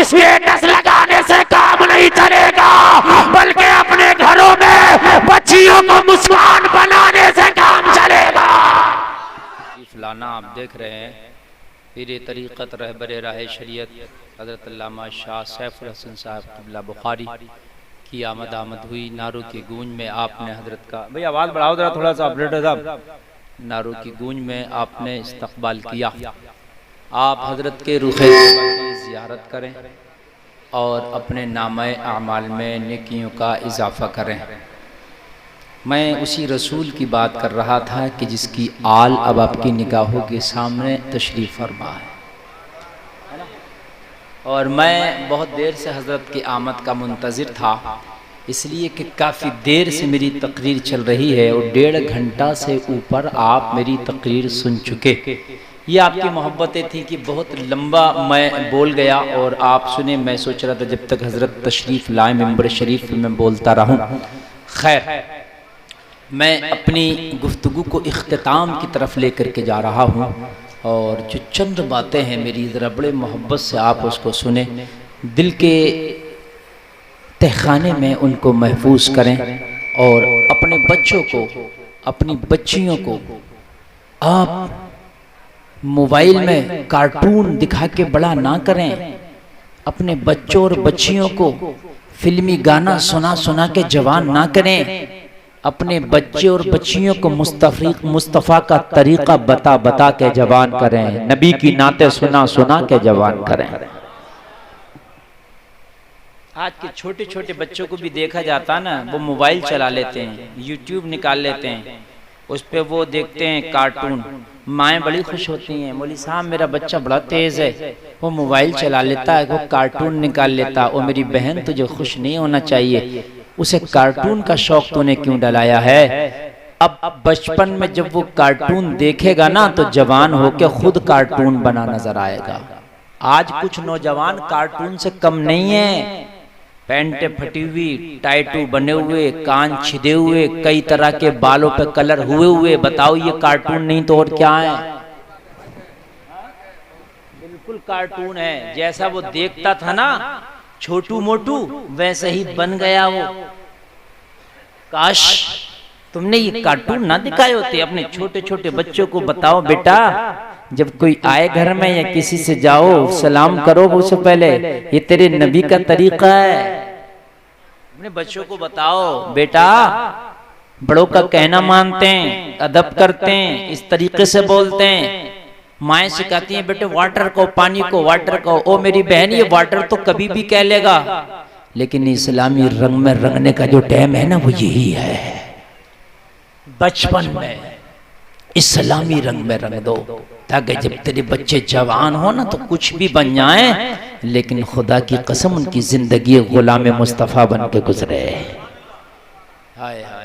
Status लगाने से काम नहीं चलेगा, बल्कि अपने घरों में बच्चियों को मुसलमान बनाने से काम चलेगा। फलाना आप देख रहे हैं पीर तरीक़त रहबर राह शरीयत हज़रत अल्लामा शाह सैफुल हसन साहब क़िबला बुखारी की आमद हुई। नारों की गूंज में आपने हजरत का, भाई आवाज़ बढ़ाओ जरा थोड़ा सा ऑपरेटर साहब, नारों की गूंज में आपने इस्तक़बाल किया। आप हजरत के रुख़े की ज़ियारत करें और अपने नामे आमाल में नेकियों का इजाफ़ा करें। मैं उसी रसूल की बात कर रहा था कि जिसकी आल अब आपकी निगाहों के सामने तशरीफ़ फरमा है, और मैं बहुत देर से हज़रत की आमद का मुंतज़िर था, इसलिए कि काफ़ी देर से मेरी तकरीर चल रही है और 1.5 घंटा से ऊपर आप मेरी तकरीर सुन चुके। ये आपकी मोहब्बतें थी कि बहुत लंबा मैं बोल गया और आप सुने। मैं सोच रहा था जब तक हज़रत तशरीफ़ लाए मिंबर शरीफ में बोलता रहूं। खैर, मैं अपनी गुफ्तगू को इख्तिताम की तरफ लेकर के जा रहा हूँ, और जो चंद बातें हैं मेरी ज़रा बड़े मोहब्बत से आप उसको सुने, दिल के तहखाने में उनको महफूज करें, और अपने बच्चों को, अपनी बच्चियों को आप मोबाइल में कार्टून दिखा के बड़ा ना करें। अपने बच्चों और बच्चियों को फिल्मी गाना सुना सुना के जवान ना करें। अपने बच्चे और बच्चियों को मुस्तफ़ा का तरीक़ा बता बता के जवान करें। नबी की नाते सुना सुना के जवान करें। आज के छोटे छोटे बच्चों को भी देखा जाता ना, वो मोबाइल चला लेते हैं, यूट्यूब निकाल लेते हैं, उस पर वो देखते हैं कार्टून। माएँ बड़ी खुश होती हैं, बोली साहब मेरा बच्चा बड़ा तेज़ है, वो मोबाइल चला लेता है, वो कार्टून निकाल लेता है। और मेरी बहन तुझे खुश नहीं होना चाहिए, उसे कार्टून का शौक तूने क्यों डलाया है? अब बचपन में जब वो कार्टून देखेगा ना तो जवान होकर खुद कार्टून बना नजर आएगा। आज कुछ नौजवान कार्टून से कम नहीं है, पैंटें फटी हुई, टाइटू बने हुए, कान छिदे हुए, कई तरह के बालों पे कलर हुए हुए। बताओ ये कार्टून नहीं तो और क्या है? बिल्कुल कार्टून है। जैसा वो देखता था ना छोटू मोटू, वैसे ही बन गया वो। काश तुमने ये कार्टून ना दिखाए होते। अपने छोटे छोटे बच्चों को बताओ, बेटा जब कोई आए घर में या किसी से जाओ सलाम करो उससे पहले, ये तेरे नबी का तरीका है। अपने बच्चों को बताओ, बेटा बड़ों का कहना मानते हैं, अदब करते हैं, इस तरीके से बोलते हैं। माएँ सिखाती हैं, बेटे वाटर को, पानी को वाटर को। ओ मेरी बहन, ये वाटर तो कभी भी कह लेगा, लेकिन इस्लामी रंग में रंगने का जो टाइम है ना वो यही है। बचपन में इस्लामी रंग में रंग दो, ताकि जब तेरे बच्चे जवान हो ना तो कुछ भी बन जाए, लेकिन खुदा की कसम उनकी जिंदगी गुलाम मुस्तफ़ा बन के गुजरे। हाय हाय।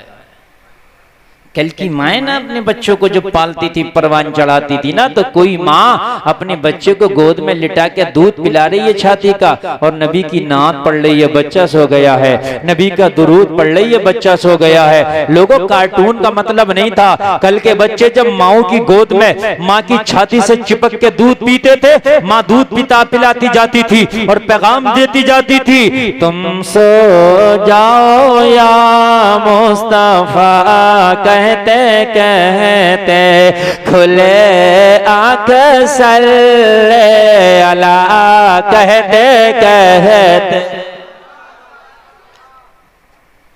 कल की माए ना अपने बच्चों को जो पालती थी, परवान चढ़ाती थी ना, तो कोई माँ अपने बच्चे को गोद में लिटा के दूध पिला रही है छाती का, और नबी की नात पढ़ रही है, बच्चा सो गया है। नबी का दुरूद पढ़ रही है, बच्चा सो गया है। लोगों, कार्टून का मतलब नहीं था। कल के बच्चे जब माओ की गोद में माँ की छाती से चिपक के दूध पीते थे, माँ दूध पिलाती जाती थी और पैगाम देती जाती थी, तुम सो जाओ या मुस्तफा कहते कहते, खुले आँख सल्ले अला कहते कहते।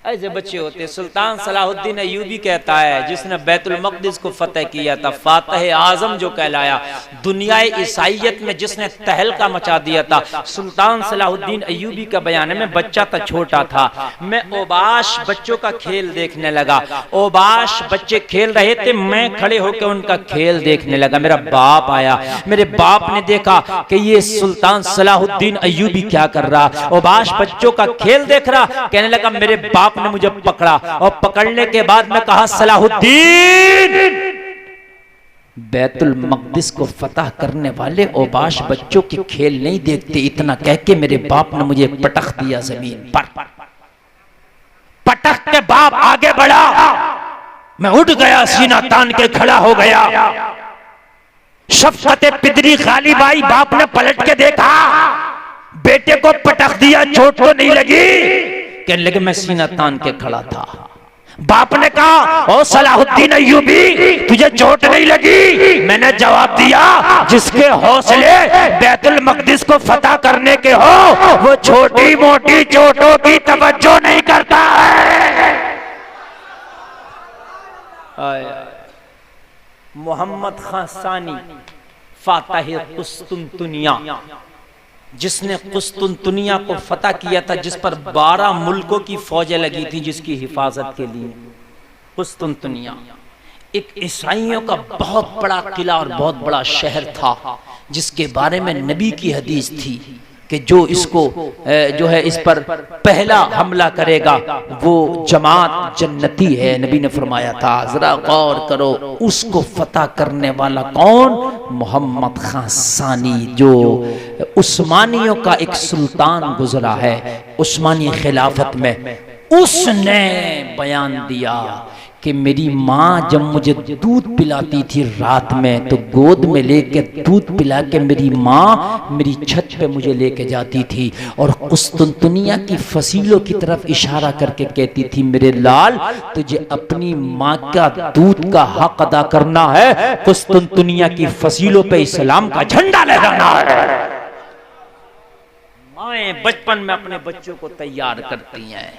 ऐसे बच्चे होते। सुल्तान सलाहुद्दीन अय्यूबी कहता है, जिसने बैतुल मक़दिस को फतेह किया था, फातिह आज़म जो कहलाया, दुनिया ईसाइयत में जिसने तहलका मचा दिया था, सुल्तान सलाहुद्दीन अय्यूबी का बयान है। मैं बच्चा था, छोटा था, मैं ओबाश बच्चों का खेल देखने लगा। ओबाश बच्चे खेल रहे थे, मैं खड़े होकर उनका खेल देखने लगा। मेरा बाप आया, मेरे बाप ने देखा कि ये सुल्तान सलाहुद्दीन अय्यूबी क्या कर रहा। ओबाश बच्चों का खेल देख रहा, कहने लगा, मेरे बाप ने मुझे पकड़ा, और पकड़ने के बाद मैं कहा, सलाहुद्दीन, बैतुल मक़दिस को फतह करने वाले ओबाश बच्चों के खेल नहीं देखते। इतना कह के मेरे बाप ने मुझे पटक दिया जमीन पर। पटक के बाप आगे बढ़ा, मैं उठ गया, सीना तान के खड़ा हो गया। शफ़क़त पिदरी गालिब आई, बाप ने पलट के देखा, बेटे को पटक दिया, चोट तो नहीं लगी? कहने लगे मैं सीना तान के खड़ा था। बाप ने कहा ओ सलाहुद्दीन अय्यूबी, तुझे चोट नहीं लगी? मैंने जवाब दिया जिसके हौसले बैतुल मकदिस को फतह करने के हो वो छोटी मोटी चोटों की तवज्जो नहीं करता है। मोहम्मद खान सानी फातह कुस्तुनतुनिया, जिसने कुस्तुनतुनिया को फतह किया था, जिस पर 12 मुल्कों की फौजें लगी थी जिसकी हिफाजत के लिए। कुस्तुनतुनिया एक ईसाइयों का बहुत बड़ा किला और बहुत बड़ा शहर था, जिसके बारे में नबी की हदीस थी कि जो इसको जो है इस पर पहला हमला करेगा वो जमात जन्नती है। नबी ने फरमाया था, जरा गौर करो, उसको फतह करने वाला कौन? मोहम्मद खान सानी, जो उस्मानियों का एक सुल्तान गुजरा है उस्मानी खिलाफत में। उसने बयान दिया कि मेरी माँ जब मुझे दूध पिलाती थी रात में, तो गोद में लेके दूध पिला के मेरी माँ मेरी छत पे मुझे लेके जाती थी और कुस्तुनतुनिया की फसीलों की तरफ इशारा करके कहती थी, मेरे लाल तुझे अपनी माँ का दूध का हक अदा करना है, कुस्तुनतुनिया की फसीलों पे इस्लाम का झंडा लहराना है। माएं बचपन में अपने बच्चों को तैयार करती हैं।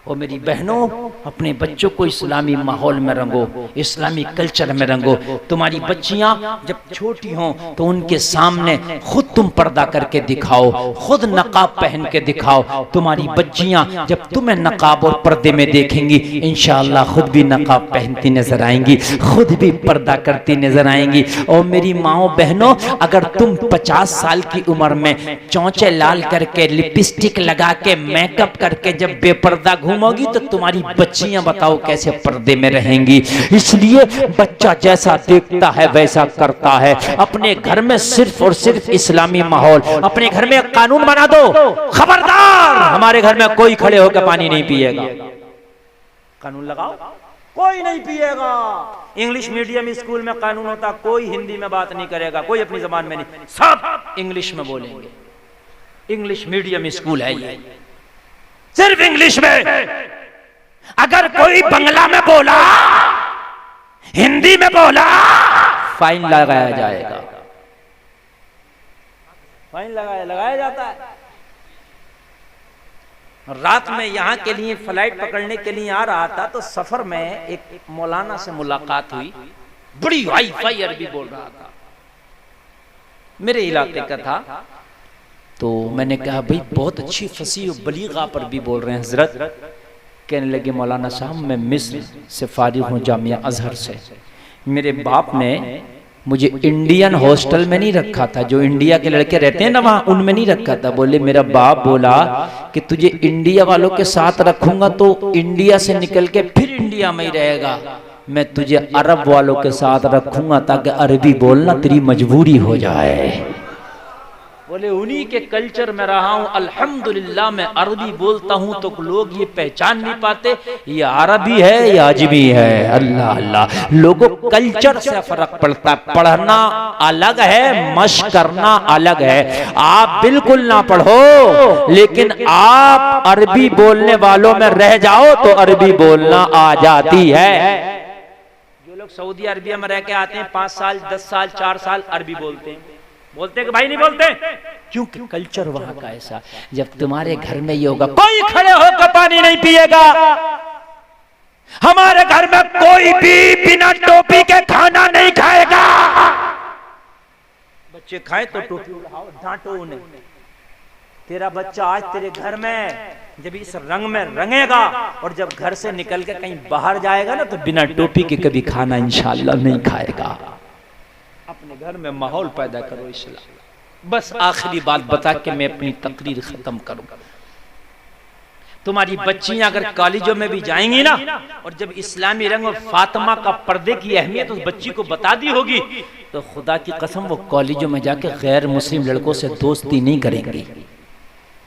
और मेरी बहनों, अपने बच्चों को इस्लामी माहौल में रंगो, इस्लामी कल्चर में रंगो। तुम्हारी बच्चियां जब छोटी हों तो उनके सामने खुद तुम पर्दा करके दिखाओ, खुद नकाब पहन के दिखाओ। तुम्हारी बच्चियां जब तुम्हें नकाब और पर्दे में देखेंगी इंशाअल्लाह खुद भी नकाब पहनती नजर आएंगी, खुद भी पर्दा करती नजर आएंगी। और मेरी माओ बहनों, अगर तुम 50 साल की उम्र में चौंचे लाल करके, लिपस्टिक लगा के, मेकअप करके जब बेपर्दा घूमोगी तो तुम्हारी बच्चियां बताओ कैसे पर्दे में रहेंगी। इसलिए बच्चा जैसा देखता है वैसा करता है। अपने घर में सिर्फ और सिर्फ इस्लामी माहौल, अपने घर में कानून बना दो, खबरदार हमारे घर में कोई खड़े होकर पानी नहीं पिएगा। कानून लगाओ, कोई नहीं पिएगा। इंग्लिश मीडियम स्कूल में कानून होता, कोई हिंदी में बात नहीं करेगा, कोई अपनी जबान में नहीं, सब इंग्लिश में बोलेंगे। इंग्लिश मीडियम स्कूल है ये, सिर्फ इंग्लिश में। अगर कोई बंगला में बोला, हिंदी में बोला, फाइन लगाया जाएगा। फाइन लगाया जाता है। रात में यहाँ के लिए फ्लाइट पकड़ने के लिए आ रहा था तो सफर में एक मौलाना से मुलाकात हुई, बड़ी हाई फाई अरबी बोल रहा था, मेरे इलाके का था। तो मैंने कहा भाई बहुत अच्छी फसीह बलीगा पर भी बोल रहे हैं हजरत। कहने लगे मौलाना साहब मैं मिस्र से फारिग हूँ, जामिया अजहर से। मेरे बाप ने मुझे इंडियन हॉस्टल में नहीं रखा था, जो इंडिया के लड़के रहते हैं ना वहाँ, उनमें नहीं रखा था। बोले मेरा बाप बोला कि तुझे इंडिया वालों के साथ रखूंगा तो इंडिया से निकल के फिर इंडिया में ही रहेगा, मैं तुझे अरब वालों के साथ रखूंगा ताकि अरबी बोलना तेरी मजबूरी हो जाए। बोले उन्हीं के कल्चर में रहा हूं, अल्हम्दुलिल्लाह मैं अरबी बोलता हूं तो लोग ये पहचान नहीं पाते ये अरबी है या अजमी है। अल्लाह अल्लाह, लोगों कल्चर से फर्क पड़ता है। पढ़ना अलग है, मशक करना अलग है। आप बिल्कुल ना पढ़ो लेकिन आप अरबी बोलने वालों में रह जाओ तो अरबी बोलना आ जाती है। जो लोग सऊदी अरबिया में रह के आते हैं 5 साल 10 साल 4 साल अरबी बोलते हैं, बोलते कि भाई नहीं बोलते, क्योंकि कल्चर वहां का ऐसा। जब तुम्हारे घर में ये होगा कोई खड़े होकर पानी नहीं पिएगा, हमारे घर में कोई भी बिना टोपी के खाना नहीं खाएगा। बच्चे खाए तो टोपी उठाओ, डांटो उन्हें। तेरा बच्चा आज तेरे घर में जब इस रंग में रंगेगा और जब घर से निकल के कहीं बाहर जाएगा ना तो बिना टोपी के कभी खाना इंशाअल्लाह नहीं खाएगा। अपने घर में माहौल पैदा करो इस्लाम। बस आखिरी बात बता के मैं अपनी तकरीर खत्म करूंगा। तुम्हारी बच्चियां अगर कॉलेजों में भी जाएंगी ना और जब इस्लामी रंग और फातिमा का पर्दे की अहमियत उस बच्ची को बता दी होगी तो खुदा की कसम वो कॉलेजों में जाके गैर मुस्लिम लड़कों से दोस्ती नहीं करेंगी।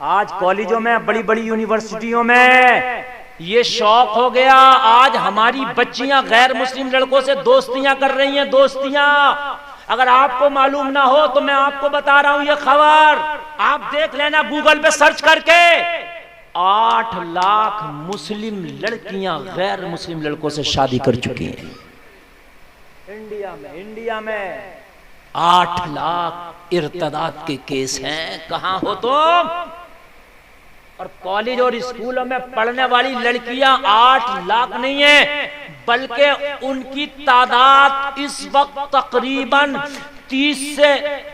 आज कॉलेजों में, बड़ी बड़ी यूनिवर्सिटियों में ये शौक हो गया, आज हमारी बच्चियां गैर मुस्लिम लड़कों से दोस्तियां कर रही हैं, दोस्तियां। अगर आपको मालूम ना हो तो मैं आपको बता रहा हूं ये खबर, आप देख लेना गूगल पे सर्च करके। 8 लाख मुस्लिम लड़कियां गैर मुस्लिम लड़कों से शादी कर चुकी हैं इंडिया में 8 लाख इर्तदाद के केस हैं। कहां हो तुम? और कॉलेज और स्कूलों में पढ़ने वाली लड़कियां 8 लाख नहीं है, बल्कि उनकी तादाद इस वक्त तकरीबन 30 से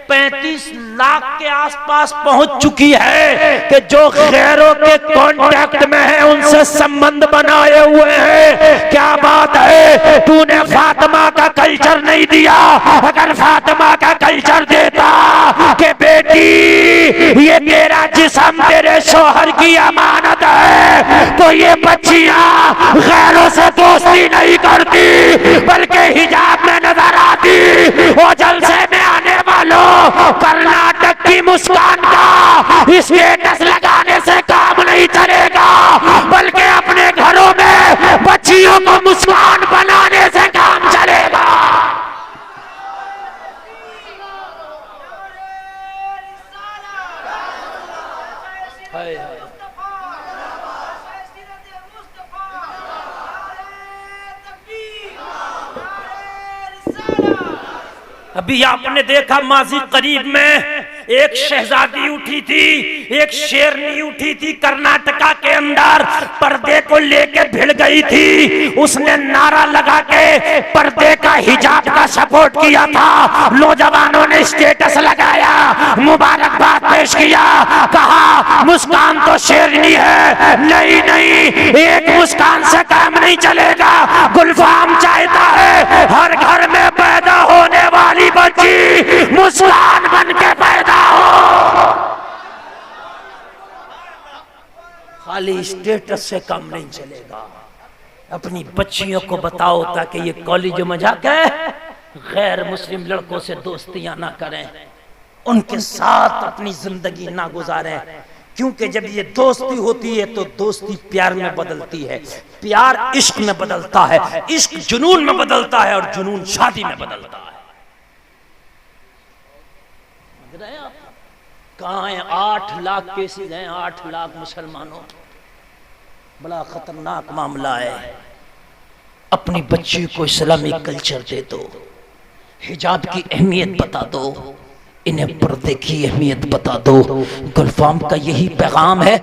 35 लाख के आसपास पहुंच चुकी है कि जो गैरों के कांटेक्ट में है, उनसे संबंध बनाए हुए हैं। क्या बात है, तूने फातिमा का कल्चर नहीं दिया। अगर फातिमा का कल्चर देता कि बेटी ये तेरा जिस्म तेरे शौहर की अमानत है, तो ये बच्चियां गैरों से दोस्ती नहीं करती, बल्कि हिजाब में नजर आती। वो जलसे में आने वालों, कर्नाटक की मुस्कान का स्टेटस लगाने से काम नहीं चलेगा, बल्कि अपने घरों में बच्चियों को मुस्कान बनाने से काम चलेगा। अभी आपने देखा माजी करीब में एक शहजादी उठी थी, एक शेरनी उठी थी कर्नाटका के अंदर, पर्दे को लेके भिड़ गई थी। उसने नारा लगा के पर्दे का हिजाब का सपोर्ट किया था। नौजवानों ने स्टेटस लगाया, मुबारकबाद पेश किया, कहा मुस्कान तो शेरनी है। नहीं नहीं, एक मुस्कान से काम नहीं चलेगा। गुलफाम चाहता है हर घर में पैदा होने वाली बच्ची मुस्कान बन के पैदा हो। खाली स्टेटस से काम नहीं चलेगा, अपनी बच्चियों को बताओ ताकि ये कॉलेजों में जाके गैर मुस्लिम लड़कों से दोस्तियां ना करें, उनके साथ अपनी जिंदगी ना गुजारें। क्योंकि जब ये दोस्ती होती है तो दोस्ती प्यार में बदलती है, प्यार इश्क में बदलता है, इश्क जुनून में बदलता है, और जुनून शादी में बदलता है। कहाँ है? 8 लाख केसेस हैं, 8 लाख मुसलमानों। बड़ा खतरनाक मामला है। अपनी बच्ची को इस्लामी कल्चर दे दो, हिजाब की अहमियत बता दो, इन्हें पर्दे की अहमियत बता दो। गुलफाम का यही पैगाम है।